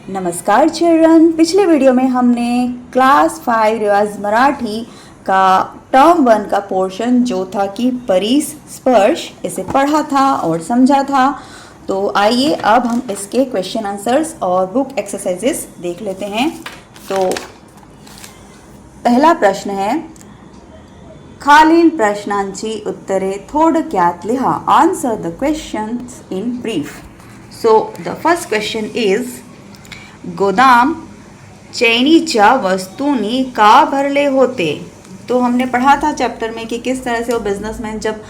नमस्कार चिल्ड्रन। पिछले वीडियो में हमने क्लास 5 रिवाज मराठी का टर्म 1 का पोर्शन जो था कि परिस स्पर्श, इसे पढ़ा था और समझा था। तो आइए अब हम इसके क्वेश्चन आंसर्स और बुक एक्सरसाइजेस देख लेते हैं। तो पहला प्रश्न है, खालील प्रश्नांची उत्तरे थोडक्यात लिहा. Answer the questions in brief. So the first question is, गोदाम चैनीच्या वस्तूंनी का भरले होते. तो हमने पढ़ा था चैप्टर में कि किस तरह से वो बिजनेसमैन जब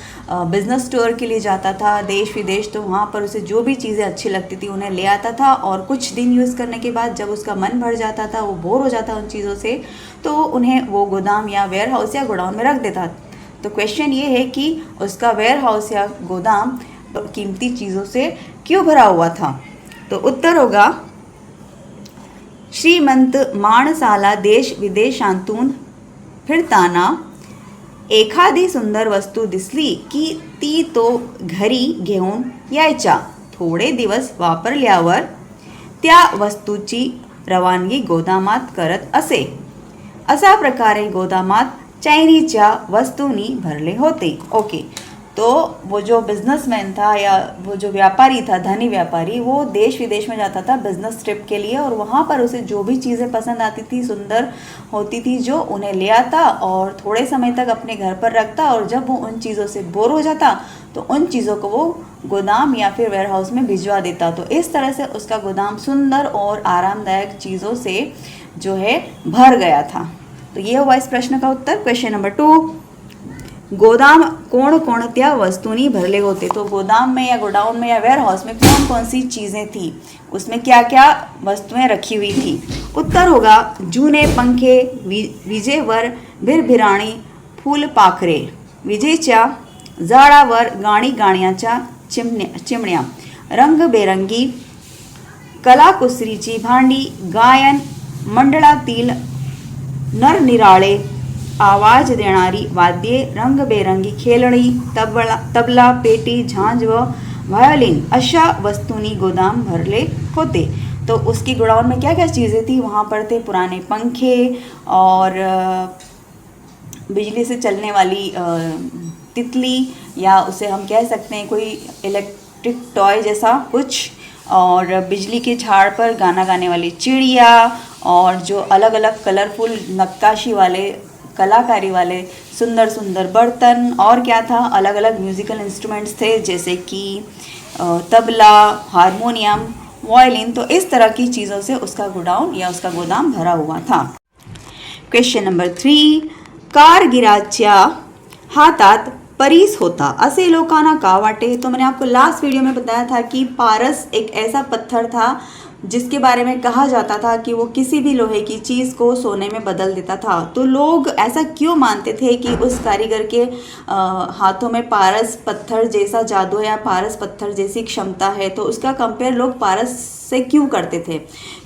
बिजनेस टूर के लिए जाता था देश विदेश, तो वहाँ पर उसे जो भी चीज़ें अच्छी लगती थी उन्हें ले आता था और कुछ दिन यूज़ करने के बाद जब उसका मन भर जाता था, वो बोर हो जाता उन चीज़ों से, तो उन्हें वो गोदाम या वेयर हाउस या गोडाउन में रख देता. तो क्वेश्चन ये है कि उसका वेयर हाउस या गोदाम कीमती चीज़ों से क्यों भरा हुआ था. तो उत्तर होगा, श्रीमंत माणसाला देश विदेशांतून फिरताना एखादी सुंदर वस्तू दिसली की ती तो घरी घेऊन यायचा. थोडे दिवस वापरल्यावर त्या वस्तूची रवानगी गोदामात करत असे. अशा प्रकारे गोदामात चैनीच्या वस्तूंनी भरले होते. ओके, तो वो जो बिजनेसमैन था या वो जो व्यापारी था, धनी व्यापारी, वो देश विदेश में जाता था बिजनेस ट्रिप के लिए और वहाँ पर उसे जो भी चीज़ें पसंद आती थी, सुंदर होती थी, जो उन्हें ले आता और थोड़े समय तक अपने घर पर रखता और जब वो उन चीज़ों से बोर हो जाता तो उन चीज़ों को वो गोदाम या फिर वेयर हाउस में भिजवा देता. तो इस तरह से उसका गोदाम सुंदर और आरामदायक चीज़ों से जो है भर गया था. तो ये हुआ इस प्रश्न का उत्तर. क्वेश्चन नंबर 2, गोदाम कोणकोणत्या वस्तूंनी भरले होते. तो गोदाम में या गोडाउन में या वेयर हाउस में कौन कौन सी चीज़ें थी, उसमें क्या क्या वस्तुएं रखी हुई थी. उत्तर होगा, जूने पंखे, विजेवर भिरभिराणी फुलपाखरे, विजेच्या झाडावर गाणी गाण्याच्या चिमण्या, रंगबेरंगी कलाकुसरीची भांडी, गायन मंडळातील नरनिराळे आवाज देणारी वाद्ये, रंगबेरंगी खेळणी, तबला, पेटी, झांज व वायोलिन अशा वस्तूंनी गोदाम भरले होते. तो उसकी गोडाउन में क्या क्या चीज़ें थी, वहाँ पर थे पुराने पंखे और बिजली से चलने वाली तितली, या उसे हम कह सकते हैं कोई इलेक्ट्रिक टॉय जैसा कुछ, और बिजली के झाड़ पर गाना गाने वाली चिड़िया, और जो अलग अलग कलरफुल नक्काशी वाले, कलाकारी वाले सुंदर सुंदर बर्तन, और क्या था, अलग अलग म्यूज़िकल इंस्ट्रूमेंट्स थे जैसे कि तबला, हारमोनियम, वायलिन. तो इस तरह की चीज़ों से उसका गोडाउन या उसका गोदाम भरा हुआ था. क्वेश्चन नंबर 3, कारगिराच्या हातात परिस होता असे लोकांना का वाटे. तो मैंने आपको लास्ट वीडियो में बताया था कि पारस एक ऐसा पत्थर था जिसके बारे में कहा जाता था कि वो किसी भी लोहे की चीज़ को सोने में बदल देता था. तो लोग ऐसा क्यों मानते थे कि उस कारीगर के हाथों में पारस पत्थर जैसा जादू है या पारस पत्थर जैसी क्षमता है. तो उसका कंपेयर लोग पारस से क्यों करते थे.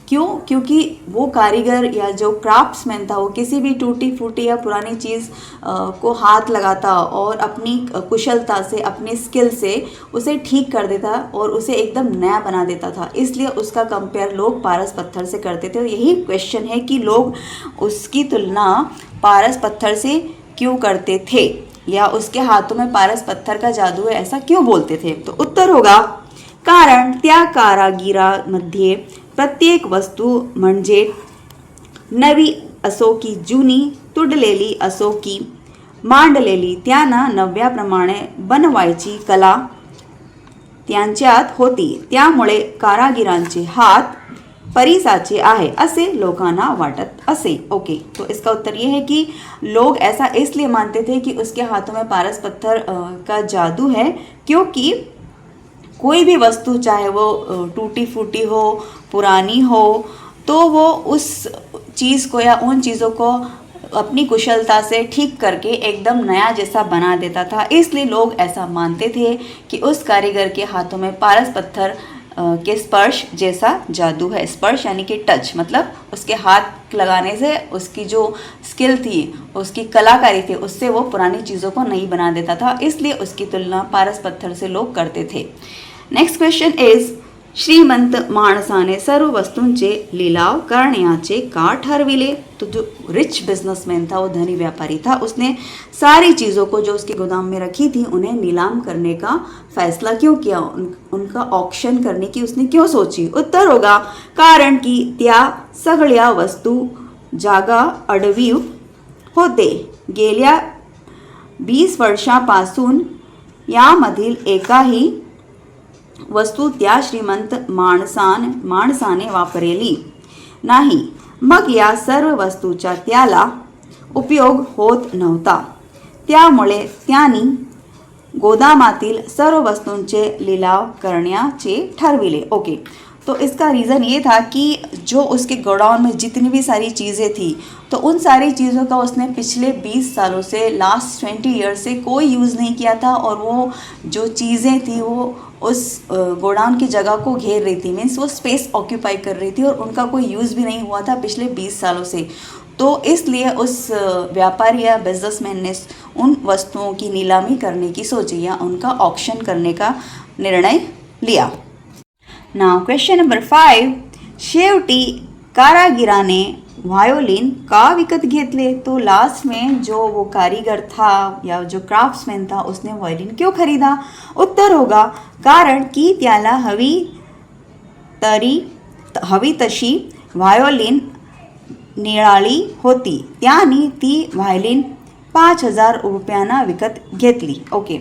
क्यों? क्योंकि वो कारीगर या जो क्राफ्ट्समैन था वो किसी भी टूटी फूटी या पुरानी चीज़ को हाथ लगाता और अपनी कुशलता से, अपनी स्किल से उसे ठीक कर देता और उसे एकदम नया बना देता था. इसलिए उसका कंपेयर लोग पारस पत्थर से करते थे. यही क्वेश्चन है कि लोग उसकी तुलना पारस पत्थर से क्यों करते थे, या उसके हाथों में पारस पत्थर का जादू है ऐसा क्यों बोलते थे. तो उत्तर होगा, कारण त्या कारागिरामध्ये प्रत्येक वस्तू म्हणजे नवी असो की जुनी, तुडलेली असो की मांडलेली, त्यांना नव्याप्रमाणे बनवायची कला त्यांच्यात होती. त्यामुळे कारागिरांचे हात परिसाचे आहे असे लोकांना वाटत असे. ओके, तो इसका उत्तर ये है कि लोग ऐसा इसलिए मानते थे कि उसके हाथों में पारस पत्थर का जादू है, क्योंकि कोई भी वस्तु चाहे वो टूटी फूटी हो, पुरानी हो, तो वो उस चीज़ को या उन चीज़ों को अपनी कुशलता से ठीक करके एकदम नया जैसा बना देता था. इसलिए लोग ऐसा मानते थे कि उस कारीगर के हाथों में पारस पत्थर के स्पर्श जैसा जादू है. स्पर्श यानी कि टच, मतलब उसके हाथ लगाने से उसकी जो स्किल थी, उसकी कलाकारी थी, उससे वो पुरानी चीज़ों को नई बना देता था. इसलिए उसकी तुलना पारस पत्थर से लोग करते थे. नेक्स्ट क्वेश्चन इज, श्रीमंत माणसाने सर्व वस्तूंचे लिलाव करण्याचे का ठरविले? तो जो रिच बिजनेसमैन था, वो धनी व्यापारी था, उसने सारी चीज़ों को जो उसके गोदाम में रखी थी उन्हें नीलाम करने का फैसला क्यों किया? उनका ऑक्शन करने की उसने क्यों सोची? उत्तर होगा कारण की त्या सगळ्या वस्तू जागा अडवीव होते. गेल्या 20 वर्षापासून यामधील एकाही वस्तू त्या श्रीमंत माणसाने वापरलेली नाही. मग या सर्व वस्तूचा त्याला उपयोग होत नव्हता. त्यामुळे त्यांनी गोदामातील सर्व वस्तूंचे लिलाव करण्याचे ठरविले. ओके, तो इसका रीज़न ये था कि जो उसके गोडाउन में जितनी भी सारी चीज़ें थी, तो उन सारी चीज़ों का उसने पिछले 20 सालों से, लास्ट 20 ईयर्स से कोई यूज़ नहीं किया था. और वो जो चीज़ें थी वो उस गोडाउन की जगह को घेर रही थी, मीन्स वो स्पेस ऑक्यूपाई कर रही थी और उनका कोई यूज़ भी नहीं हुआ था पिछले 20 सालों से. तो इसलिए उस व्यापारी या बिजनेसमैन ने उन वस्तुओं की नीलामी करने की सोची या उनका ऑक्शन करने का निर्णय लिया. Now question number 5. शेवटी कारागिराने वायोलिन का विकत घेतले? तो लास्ट में जो वो कारीगर था या जो क्राफ्ट्समैन था उसने वायोलिन क्यों खरीदा? उत्तर होगा कारण की त्याला हवी तशी वायोलिन निळाली होती. त्याने ती वायोलिन 5,000 रुपयांना विकत घेतली. ओके,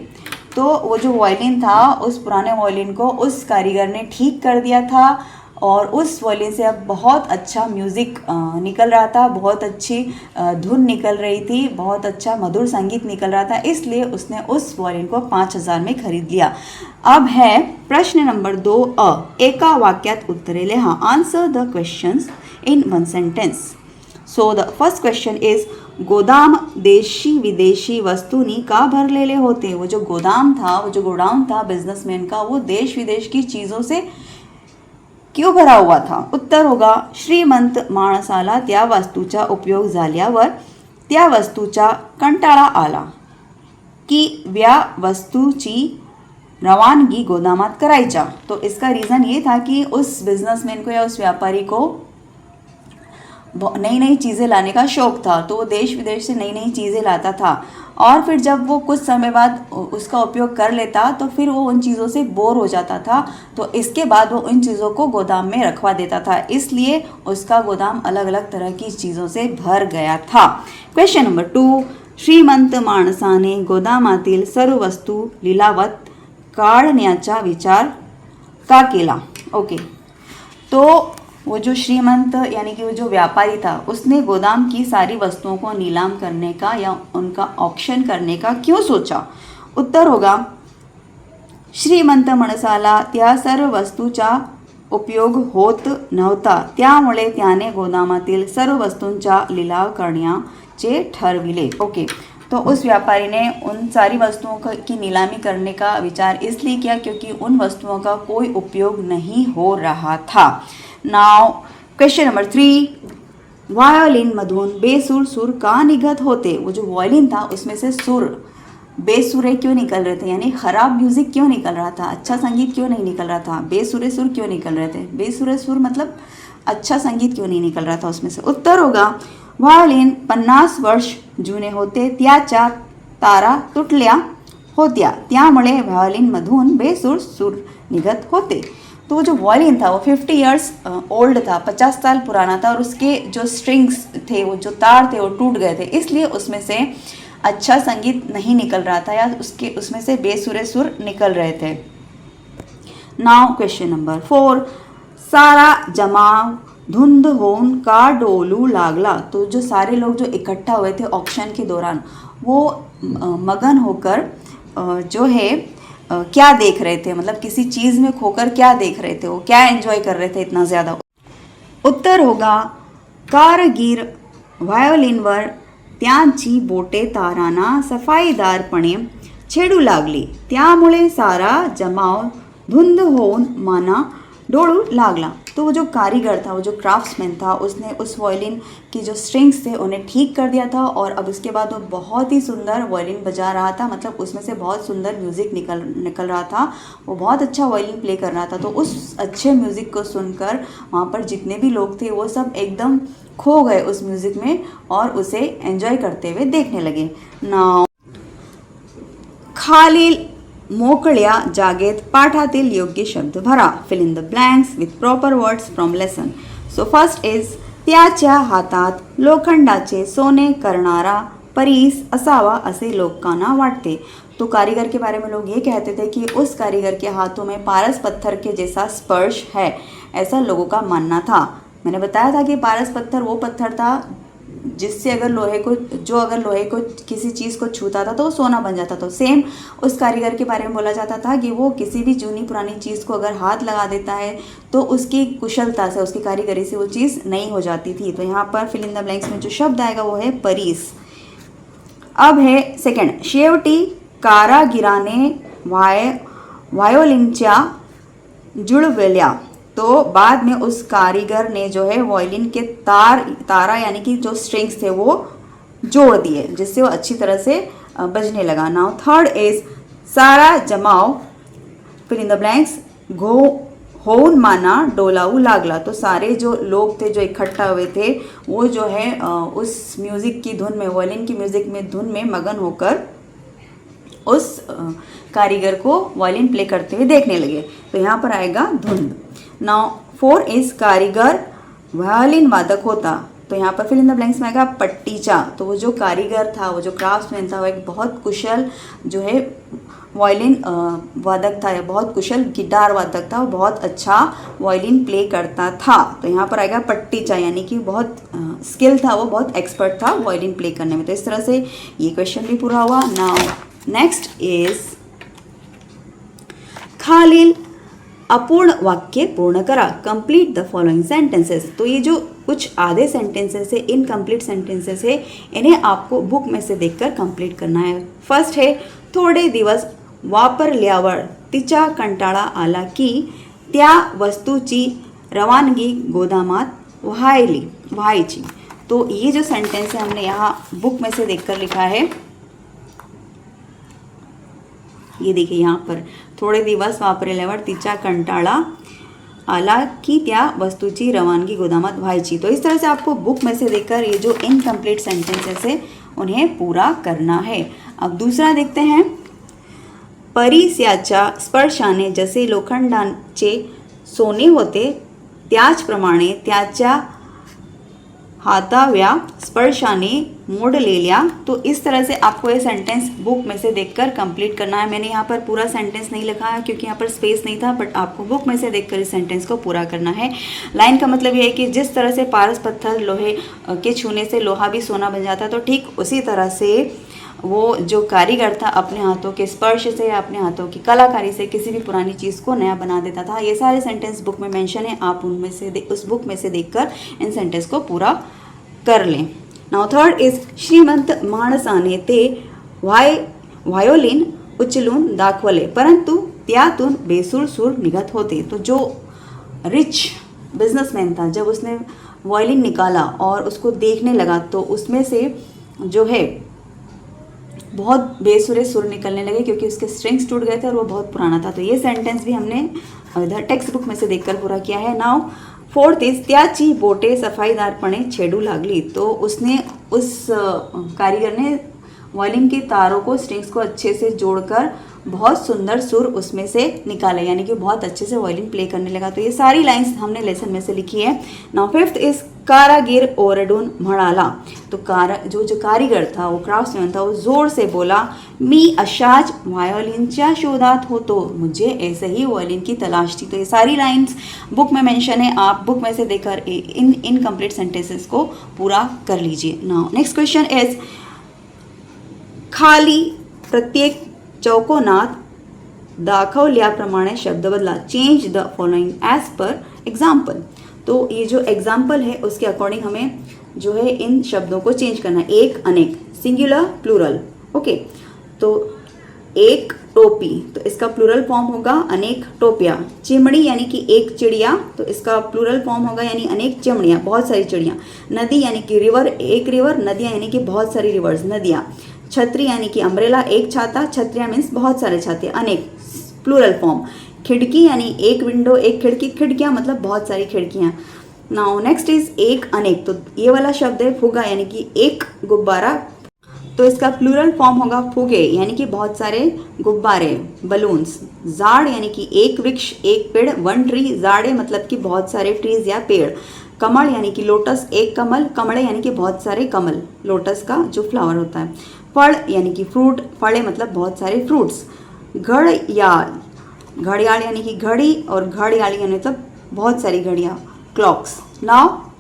तो वो जो वायोलिन था, उस पुराने वायोलिन को उस कारीगर ने ठीक कर दिया था और उस वायोलिन से अब बहुत अच्छा म्यूज़िक निकल रहा था, बहुत अच्छी धुन निकल रही थी, बहुत अच्छा मधुर संगीत निकल रहा था. इसलिए उसने उस वायोलिन को 5,000 में खरीद लिया. अब है प्रश्न नंबर 2 एका वाक्यात उत्तरे लिहा. Answer the questions in one sentence. So the first question is गोदाम देशी विदेशी वस्तूनी का भरलेले होते? वो जो गोदाम था, वो जो गोडाउन था बिजनेसमैन का, वो देश विदेश की चीज़ों से क्यों भरा हुआ था? उत्तर होगा श्रीमंत माणसाला त्या वस्तूचा उपयोग झाल्यावर त्या वस्तूचा कंटाळा आला की व्या वस्तूची रवानगी गोदामात करायच्या. तो इसका रीज़न ये था कि उस बिजनेसमैन को या उस व्यापारी को नई नई चीज़ें लाने का शौक़ था, तो वो देश विदेश से नई नई चीज़ें लाता था और फिर जब वो कुछ समय बाद उसका उपयोग कर लेता तो फिर वो उन चीज़ों से बोर हो जाता था. तो इसके बाद वो उन चीज़ों को गोदाम में रखवा देता था, इसलिए उसका गोदाम अलग अलग तरह की चीज़ों से भर गया था. Question number 2. श्रीमंत माणसाने गोदामातील सर्व वस्तू लिलावत काढण्याचा विचार का केला? ओके, तो वो जो श्रीमंत यानी कि वो जो व्यापारी था, उसने गोदाम की सारी वस्तुओं को नीलाम करने का या उनका ऑक्शन करने का क्यों सोचा? उत्तर होगा श्रीमंत माणसाला त्या सर्व वस्तूचा उपयोग होत नव्हता. त्यामुळे त्याने गोदामातील सर्व वस्तूंचा लिलाव करण्याचे ठरविले. ओके, तो उस व्यापारी ने उन सारी वस्तुओं की नीलामी करने का विचार इसलिए किया क्योंकि उन वस्तुओं का कोई उपयोग नहीं हो रहा था. Now question number 3. वायोलिनमधून बेसूर सुर का निघत होते? वो जो वायोलिन था उसमें से सुर बेसुरे क्यों निकल रहे थे, यानी ख़राब म्यूज़िक क्यों निकल रहा था, अच्छा संगीत क्यों नहीं निकल रहा था, बेसुरे सुर क्यों निकल रहे थे? बेसुरे सुर मतलब अच्छा संगीत क्यों नहीं निकल रहा था उसमें से? उत्तर होगा वायोलिन 50 वर्ष जुने होते, त्याच्या तारा तुटल्या होत्या, त्यामुळे वायोलिनमधून बेसूर सूर निघत होते. तो वो जो वायोलिन था वो 50 ईयर्स ओल्ड था, 50 साल पुराना था और उसके जो स्ट्रिंग्स थे, वो जो तार थे वो टूट गए थे, इसलिए उसमें से अच्छा संगीत नहीं निकल रहा था या उसमें से बेसुरे सुर निकल रहे थे. Now question number 4. सारा जमाव धुंध होऊन का डोलू लागला? तो जो सारे लोग जो इकट्ठा हुए थे ऑक्शन के दौरान, वो मगन होकर जो है क्या देख रहे थे, मतलब किसी चीज़ में खोकर क्या देख रहे थे, वो क्या एंजॉय कर रहे थे इतना ज़्यादा? उत्तर होगा कारगीर व्हायोलिनवर त्यांची बोटे तारांना सफाईदारपणे छेडू लागली, त्यामुळे सारा जमाव धुंद होऊन मना डोळू लागला. तो वो जो कारीगर था, वो जो क्राफ्ट्समैन था, उसने उस वायलिन की जो स्ट्रिंग्स थे उन्हें ठीक कर दिया था और अब उसके बाद वो बहुत ही सुंदर वायलिन बजा रहा था, मतलब उसमें से बहुत सुंदर म्यूज़िक निकल रहा था, वो बहुत अच्छा वायलिन प्ले कर रहा था। तो उस अच्छे म्यूज़िक को सुनकर वहाँ पर जितने भी लोग थे वो सब एकदम खो गए उस म्यूज़िक में और उसे एंजॉय करते हुए देखने लगे। नाउ खालील मोकळ्या जागेत पाठातील योग्य शब्द भरा. Fill in the blanks with proper words from lesson. So first is त्याच्या हातात लोखंडाचे सोने करणारा परीस असावा असे लोकांना वाटते. तो कारीगर के बारे में लोग ये कहते थे कि उस कारीगर के हाथों में पारस पत्थर के जैसा स्पर्श है, ऐसा लोगों का मानना था. मैंने बताया था कि पारस पत्थर वो पत्थर था जिससे अगर लोहे को किसी चीज़ को छूता था तो वो सोना बन जाता था. सेम उस कारीगर के बारे में बोला जाता था कि वो किसी भी जूनी पुरानी चीज़ को अगर हाथ लगा देता है तो उसकी कुशलता से, उसकी कारीगरी से वो चीज़ नई हो जाती थी. तो यहाँ पर फिल इन द ब्लैंक्स में जो शब्द आएगा वो है परीस. अब है सेकंड, शेवटी कारागिराने वायोलिनच्या जुळवल्या. तो बाद में उस कारीगर ने जो है वायलिन के तारा यानी कि जो स्ट्रिंग्स थे वो जोड़ दिए जिससे वो अच्छी तरह से बजने लगा. नाउ थर्ड इज सारा जमाव फिल इन द ब्लैंक्स होऊन माना डोलाऊ लागला. तो सारे जो लोग थे जो इकट्ठा हुए थे वो जो है उस म्यूज़िक की धुन में, वायलिन की म्यूज़िक में धुन में मगन होकर उस कारीगर को वायलिन प्ले करते हुए देखने लगे. तो यहाँ पर आएगा धुन. नाउ 4 इज कारीगर वायलिन वादक होता. तो यहाँ पर फिल इन द ब्लैंक्स में आएगा पट्टीचा. तो वो जो कारीगर था, वो जो क्राफ्ट्समैन था, वो एक बहुत कुशल जो है वायलिन वादक था, बहुत कुशल गिटार वादक था, वो बहुत अच्छा वायलिन प्ले करता था. तो यहाँ पर आएगा पट्टीचा यानी कि बहुत स्किल था, वो बहुत एक्सपर्ट था वायलिन प्ले करने में. तो इस तरह से ये क्वेश्चन भी पूरा हुआ. नाउ नेक्स्ट इज खालील अपूर्ण वाक्य पूर्ण करा. Complete the following sentences. तो ये जो कुछ आधे सेंटेंसेस है, इनकम्प्लीट सेंटेंसेस है, इन्हें आपको बुक में से देखकर कंप्लीट करना है. फर्स्ट है थोड़े दिवस वापरल्यावर तिचा कंटाळा आला की त्या वस्तूची रवानगी गोदामात व्हायची. तो ये जो सेंटेंस है हमने यहाँ बुक में से देखकर लिखा है. ये देखिए यहाँ पर थोड़े दिवस वापरल्यावर तिचा कंटाळा आला की त्या वस्तूची रवानगी गोदामात व्हायची. तो इस तरह से आपको बुक में से देखकर ये जो इनकम्प्लीट सेंटेंसेस है उन्हें पूरा करना है. अब दूसरा देखते हैं. परिस्याच्या स्पर्शाने जसे लोखंडाचे सोने होते त्याचप्रमाणे त्याच्या हाताव्या स्पर्शाने मोडलेल्या. तो इस तरह से आपको ये सेंटेंस बुक में से देखकर कंप्लीट करना है. मैंने यहाँ पर पूरा सेंटेंस नहीं लिखा है क्योंकि यहाँ पर स्पेस नहीं था, बट आपको बुक में से देखकर इस सेंटेंस को पूरा करना है. लाइन का मतलब ये है कि जिस तरह से पारस पत्थर लोहे के छूने से लोहा भी सोना बन जाता है, तो ठीक उसी तरह से वो जो कारीगर था अपने हाथों के स्पर्श से, अपने हाथों की कलाकारी से किसी भी पुरानी चीज़ को नया बना देता था. ये सारे सेंटेंस बुक में मेंशन है. आप उनमें से उस बुक में से देखकर इन सेंटेंस को पूरा कर लें. नाउ थर्ड इज श्रीमंत माणसाने ते व्हायोलिन उचलून दाखवले परंतु त्यातून बेसूर सूर निघत होते. तो जो रिच बिजनेसमैन था, जब उसने वायलिन निकाला और उसको देखने लगा तो उसमें से जो है बहुत बेसुरे सुर निकलने लगे क्योंकि उसके स्ट्रिंग्स टूट गए थे और वो बहुत पुराना था. तो ये सेंटेंस भी हमने इधर टेक्स्ट बुक में से देखकर पूरा किया है. नाउ फोर्थ इज त्याची बोटे सफाईदारपणे छेडू लागली. तो उसने उस कारीगर ने वायलिन के तारों को, स्ट्रिंग्स को अच्छे से जोड़कर बहुत सुंदर सुर उसमें से निकाले, यानी कि बहुत अच्छे से वायलिन प्ले करने लगा. तो ये सारी लाइंस हमने लेसन में से लिखी है. नाउ फिफ्थ इज कारागीर ओरडून म्हणाला. तो जो कारीगर था, वो क्राफ्ट्समैन था, वो जोर से बोला, मी अशाच वायोलिनच्या शोधात होतो. मुझे ऐसे ही वायलिन की तलाश थी. तो ये सारी लाइंस बुक में मेंशन है. आप बुक में से देखकर इन इनकम्प्लीट सेंटेंसेस को पूरा कर लीजिए. नाउ नेक्स्ट क्वेश्चन इज खाली प्रत्येक चौकोनात दाखवल्याप्रमाणे शब्द बदला. Change the following as per example. तो ये जो एग्जाम्पल है उसके अकॉर्डिंग हमें जो है इन शब्दों को चेंज करना है. एक, अनेक, सिंगुलर, प्लूरल. ओके. तो एक टोपी, तो इसका प्लूरल फॉर्म होगा अनेक टोपियाँ। चिमड़ी यानी कि एक चिड़िया, तो इसका प्लूरल फॉर्म होगा यानी अनेक चिमड़ियाँ, बहुत सारी चिड़ियाँ। नदी यानी कि रिवर, एक रिवर। नदियाँ यानी कि बहुत सारी रिवर्स, नदियाँ। छतरी यानी कि अम्ब्रेला, एक छाता। छतरियाँ मीन्स बहुत सारे छाते, अनेक, प्लूरल फॉर्म। खिड़की यानी एक विंडो, एक खिड़की। खिड़कियाँ मतलब बहुत सारी खिड़कियाँ। नाउ नेक्स्ट इज एक अनेक, तो ये वाला शब्द है फुगा यानी कि एक गुब्बारा, तो इसका प्लूरल फॉर्म होगा फुगे यानी कि बहुत सारे गुब्बारे, बलून्स। जाड़ यानी कि एक वृक्ष, एक पेड़, वन ट्री। जाड़े मतलब कि बहुत सारे ट्रीज या पेड़। कमल यानी कि लोटस, एक कमल। कमड़े यानी कि बहुत सारे कमल, लोटस का जो फ्लावर होता है। फल यानी कि फ्रूट, फड़े मतलब बहुत सारे फ्रूट्स। घड़ियाल, घड़ियाल यानी कि घड़ी, और घड़ियाल यानी मतलब बहुत सारी घड़ियाँ, क्लॉक्स। नाउ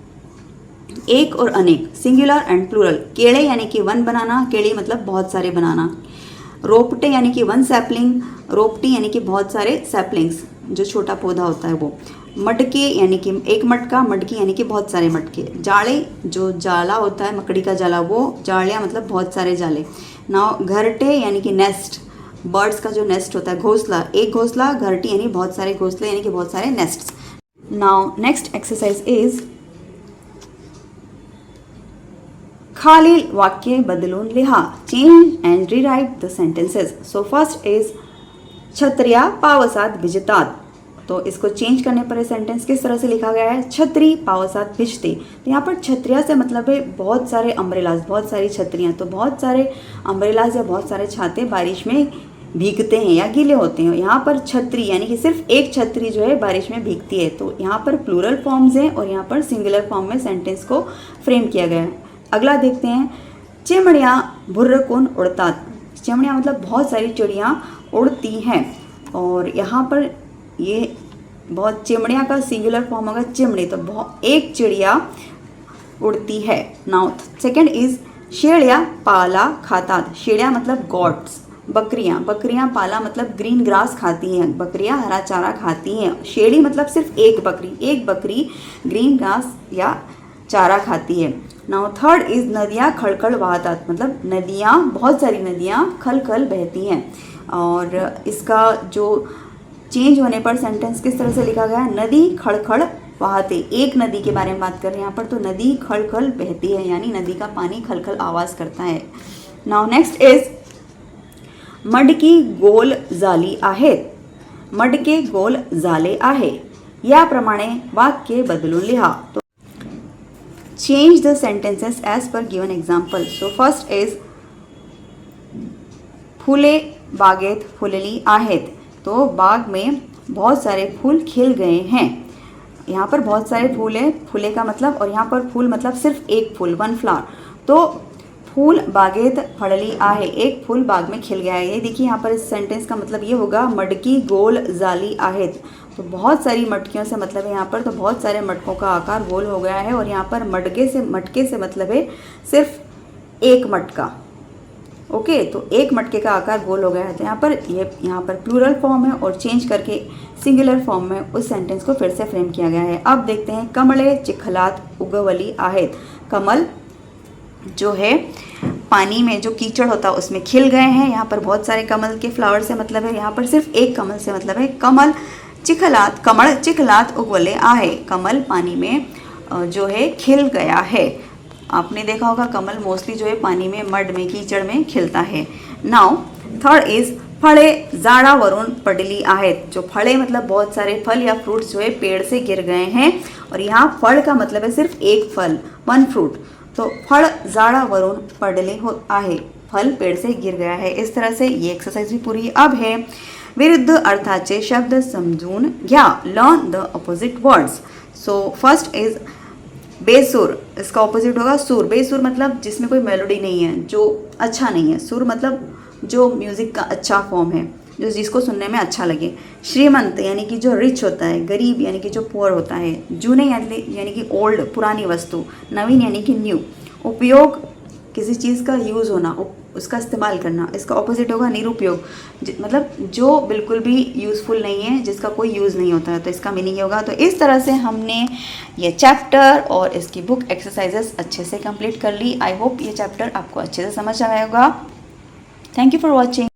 एक और अनेक, सिंगुलर एंड प्लूरल। केड़े यानी कि वन बनाना, केड़ी मतलब बहुत सारे बनाना। रोपटे यानी कि वन सैपलिंग, रोपटी यानी कि बहुत सारे सैपलिंग्स, जो छोटा पौधा होता है वो। मटके यानी कि एक मटका, मटकी यानी कि बहुत सारे मटके। जाले, जो जाला होता है मकड़ी का जाला, वो जालियाँ मतलब बहुत सारे जाले। नाउ घरटे यानी कि नेस्ट, बर्ड्स का जो नेस्ट होता है, घोंसला, एक घोंसला। घरटी यानी बहुत सारे घोंसले यानी कि बहुत सारे nests. Now next exercise is खाली वाक्य बदलून लिहा, change and rewrite the sentences. So first is Kshatriya पावसात भिजतात, तो इसको चेंज करने पर सेंटेंस किस तरह से लिखा गया है, छतरी पावसात भिजते। तो यहाँ पर छत्रिया से मतलब है बहुत सारे अम्ब्रेलाज, बहुत सारी छतरियाँ, तो बहुत सारे अम्ब्रेलाज या बहुत सारे छाते बारिश में भीगते हैं या गीले होते हैं। यहाँ पर छतरी यानी कि सिर्फ एक छतरी जो है बारिश में भीगती है, तो यहाँ पर प्लूरल फॉर्म्स हैं और यहाँ पर सिंगुलर फॉर्म में सेंटेंस को फ्रेम किया गया है। अगला देखते हैं, चिमड़ियाँ भुर्रकुन उड़तात। चिमड़ियाँ मतलब बहुत सारी चिड़ियाँ उड़ती हैं, और यहाँ पर ये बहुत, चिमड़ियाँ का सिंगुलर फॉर्म होगा चिमड़ी, तो बहुत एक चिड़िया उड़ती है। नाउ सेकंड इज शेड़िया पाला खातात। शेड़िया मतलब गॉड्स, बकरियाँ, बकरियाँ पाला मतलब ग्रीन ग्रास खाती हैं, बकरियाँ हरा चारा खाती हैं। शेड़ी मतलब सिर्फ एक बकरी, एक बकरी ग्रीन ग्रास या चारा खाती है। नाउ थर्ड इज नदियाँ खड़खड़ बहतात, मतलब नदियाँ, बहुत सारी नदियाँ खल खल बहती हैं। और इसका जो चेंज होने पर सेंटेंस किस तरह से लिखा गया है, नदी खड़खड़ बहाते। एक नदी के बारे में बात कर रहे हैं यहाँ पर, तो नदी खल खल बहती है यानी नदी का पानी खल खल आवाज़ करता है। नाउ नेक्स्ट इज मडकी गोल जाली आहेत, मडके गोल जाले आहे, याप्रमाणे वाक्य बदलून लिहा। तो change the sentences as per given example. So first is फुले बागेत फुलली आहेत, तो बाग में बहुत सारे फूल खिल गए हैं। यहाँ पर बहुत सारे फूल है, फूले का मतलब, और यहाँ पर फूल मतलब सिर्फ एक फूल, वन फ्लावर। तो फूल बागेत फड़ली आहे, एक फूल बाग में खिल गया है। ये देखिए यहाँ पर इस सेंटेंस का मतलब ये होगा, मटकी गोल जाली आहेत, तो बहुत सारी मटकियों से मतलब है यहाँ पर, तो बहुत सारे मटकों का आकार गोल हो गया है। और यहाँ पर मटके से मतलब है सिर्फ एक मटका। ओके, तो एक मटके का आकार गोल हो गया है। तो यहाँ पर प्लूरल फॉर्म है और चेंज करके सिंगुलर फॉर्म में उस सेंटेंस को फिर से फ्रेम किया गया है। अब देखते हैं, कमले चिखलात उगवली आहेत। कमल जो है पानी में जो कीचड़ होता है उसमें खिल गए हैं। यहाँ पर बहुत सारे कमल के फ्लावर से मतलब है, यहाँ पर सिर्फ एक कमल से मतलब है। कमल चिखलात उगवले आहे, कमल पानी में जो है खिल गया है। आपने देखा होगा कमल मोस्टली जो है पानी में, मड में, कीचड़ में खिलता है। नाउ थर्ड इज फळे झाडावरून पडली आहेत, जो फळे मतलब बहुत सारे फल या फ्रूट्स जो है पेड़ से गिर गए हैं, और यहाँ फल का मतलब है सिर्फ एक फल, वन फ्रूट। तो फळ झाडावरून पडले आहे, फल पेड़ से गिर गया है। इस तरह से ये एक्सरसाइज भी पूरी अब है। विरुद्ध अर्थाचे शब्द समजून घ्या, learn the opposite words. So first is बेसुर, इसका ऑपोजिट होगा सुर। बेसुर मतलब जिसमें कोई मेलोडी नहीं है, जो अच्छा नहीं है। सुर मतलब जो म्यूज़िक का अच्छा फॉर्म है, जो जिसको सुनने में अच्छा लगे। श्रीमंत यानी कि जो रिच होता है, गरीब यानी कि जो पुअर होता है। जूने यानी कि ओल्ड, पुरानी वस्तु। नवीन यानी कि न्यू। उपयोग किसी चीज़ का यूज़ होना, उसका इस्तेमाल करना। इसका ऑपोजिट होगा निरुपयोग, मतलब जो बिल्कुल भी यूज़फुल नहीं है, जिसका कोई यूज़ नहीं होता है, तो इसका मीनिंग होगा। तो इस तरह से हमने ये चैप्टर और इसकी बुक एक्सरसाइजेस अच्छे से कंप्लीट कर ली। आई होप ये चैप्टर आपको अच्छे से समझ आया होगा। Thank you for watching.